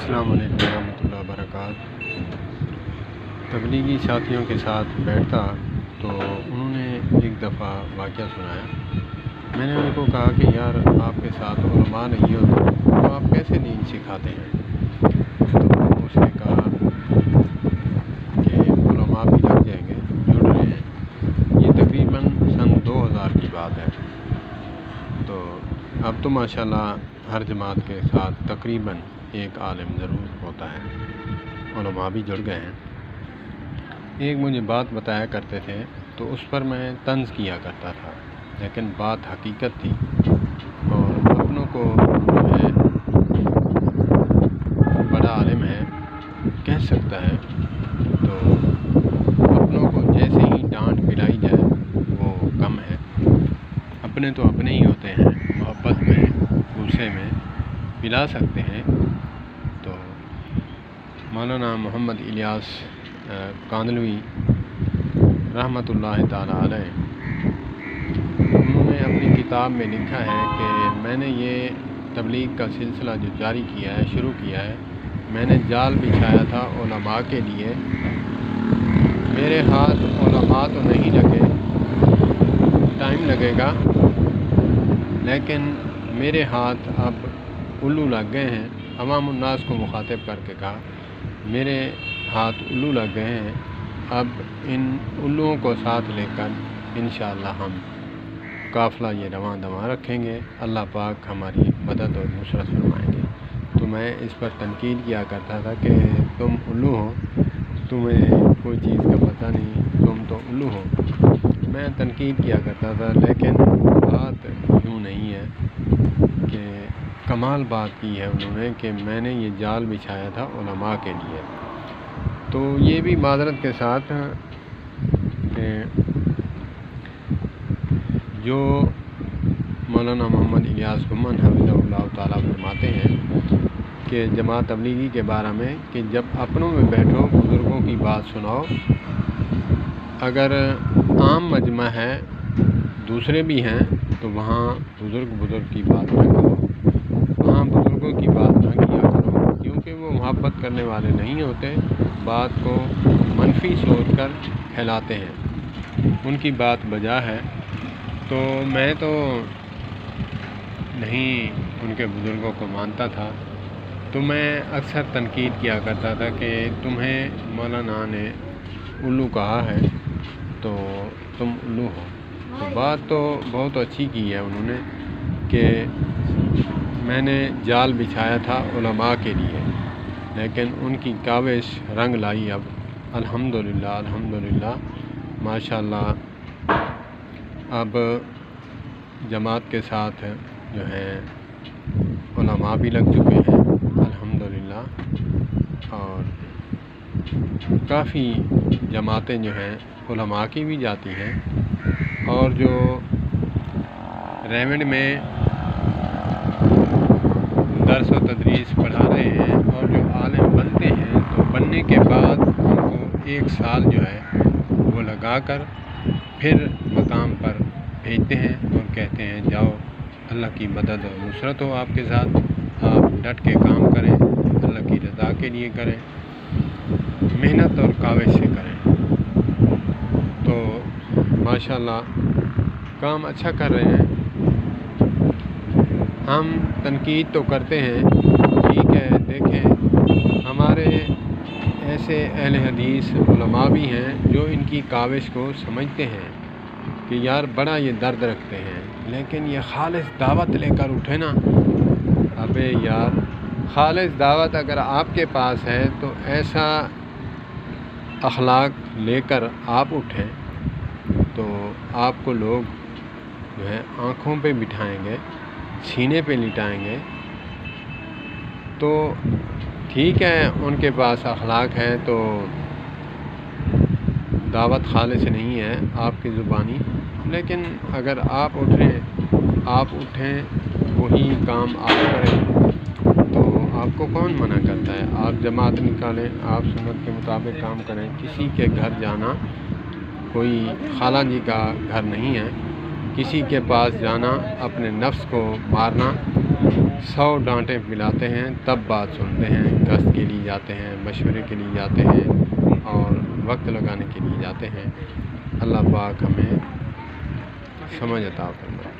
السلام علیکم ورحمۃ اللہ وبرکاتہ۔ تبلیغی ساتھیوں کے ساتھ بیٹھتا تو انہوں نے ایک دفعہ واقعہ سنایا۔ میں نے ان کو کہا کہ یار آپ کے ساتھ علماء نہیں ہوتے تو آپ کیسے دین سکھاتے ہیں؟ تو اس نے کہا کہ علماء بھی لگ جائیں گے، جڑ رہے ہیں۔ یہ تقریباً سن 2000 کی بات ہے۔ تو اب تو ماشاءاللہ ہر جماعت کے ساتھ تقریباً ایک عالم ضرور ہوتا ہے، علماء بھی جڑ گئے ہیں۔ ایک مجھے بات بتایا کرتے تھے تو اس پر میں طنز کیا کرتا تھا، لیکن بات حقیقت تھی اور اپنوں کو جو ہے بڑا عالم ہے کہہ سکتا ہے، تو اپنوں کو جیسے ہی ڈانٹ پلائی جائے وہ کم ہے۔ اپنے تو اپنے ہی ہوتے ہیں، محبت میں غصے میں پلا سکتے ہیں۔ تو مولانا محمد الیاس کاندھلوی رحمۃ اللہ تعالیٰ علیہ، انہوں نے اپنی کتاب میں لکھا ہے کہ میں نے یہ تبلیغ کا سلسلہ جو جاری کیا ہے، شروع کیا ہے، میں نے جال بچھایا تھا علماء کے لیے۔ میرے ہاتھ علماء تو نہیں لگے، ٹائم لگے گا، لیکن میرے ہاتھ اب الو لگ گئے ہیں۔ عوام الناس کو مخاطب کر کے کہا، میرے ہاتھ الو لگ گئے ہیں، اب ان الوؤں کو ساتھ لے کر انشاءاللہ ہم قافلہ یہ رواں دواں رکھیں گے، اللہ پاک ہماری مدد اور نصرت فرمائیں گے۔ تو میں اس پر تنقید کیا کرتا تھا کہ تم الو ہو، تمہیں کوئی چیز کا پتہ نہیں، تم تو الو ہو۔ میں تنقید کیا کرتا تھا، لیکن بات یوں نہیں ہے کہ کمال بات کی ہے انہوں نے کہ میں نے یہ جال بچھایا تھا علماء کے لیے۔ تو یہ بھی معذرت کے ساتھ کہ جو مولانا محمد الیاس گمان حفظہ اللہ تعالیٰ فرماتے ہیں کہ جماعت تبلیغی کے بارے میں کہ جب اپنوں میں بیٹھو بزرگوں کی بات سناؤ، اگر عام مجمع ہے دوسرے بھی ہیں تو وہاں بزرگ کی بات نہ کرو، وہاں بزرگوں کی بات نہ کیا کرو، کیونکہ وہ محبت کرنے والے نہیں ہوتے، بات کو منفی سوچ کر پھیلاتے ہیں۔ ان کی بات بجا ہے، تو میں تو نہیں ان کے بزرگوں کو مانتا تھا، تو میں اکثر تنقید کیا کرتا تھا کہ تمہیں مولانا نے الو کہا ہے تو تم الو ہو۔ تو بات تو بہت اچھی کی ہے انہوں نے کہ میں نے جال بچھایا تھا علماء کے لیے، لیکن ان کی کاوش رنگ لائی۔ اب الحمدللہ ماشاءاللہ اب جماعت کے ساتھ جو ہے علماء بھی لگ چکے ہیں الحمدللہ، اور کافی جماعتیں جو ہیں علماء کی بھی جاتی ہیں، اور جو ریونڈ میں درس و تدریس پڑھا رہے ہیں اور جو عالم بنتے ہیں تو بننے کے بعد ان کو 1 سال جو ہے وہ لگا کر پھر مقام پر بھیجتے ہیں اور کہتے ہیں جاؤ، اللہ کی مدد اور نصرت ہو آپ کے ساتھ، آپ ڈٹ کے کام کریں، اللہ کی رضا کے لیے کریں، محنت اور کاوش سے کریں۔ تو ماشاءاللہ کام اچھا کر رہے ہیں۔ ہم تنقید تو کرتے ہیں، ٹھیک ہے، دیکھیں ہمارے ایسے اہل حدیث علماء بھی ہیں جو ان کی کاوش کو سمجھتے ہیں کہ یار بڑا یہ درد رکھتے ہیں، لیکن یہ خالص دعوت لے کر اٹھے نا، ابے یار خالص دعوت اگر آپ کے پاس ہے تو ایسا اخلاق لے کر آپ اٹھیں تو آپ کو لوگ جو ہے آنکھوں پہ بٹھائیں گے، سینے پہ لٹائیں گے۔ تو ٹھیک ہے ان کے پاس اخلاق ہے تو دعوت خالص نہیں ہے آپ کی زبانی، لیکن اگر آپ اٹھیں وہی کام آپ کریں تو آپ کو کون منع کرتا ہے؟ آپ جماعت نکالیں، آپ سنت کے مطابق کام کریں۔ کسی کے گھر جانا کوئی خالہ جی کا گھر نہیں ہے، کسی کے پاس جانا اپنے نفس کو مارنا 100 ڈانٹیں پلاتے ہیں تب بات سنتے ہیں، گشت کے لیے جاتے ہیں، مشورے کے لیے جاتے ہیں اور وقت لگانے کے لیے جاتے ہیں۔ اللہ پاک ہمیں سمجھ عطا فرمائے۔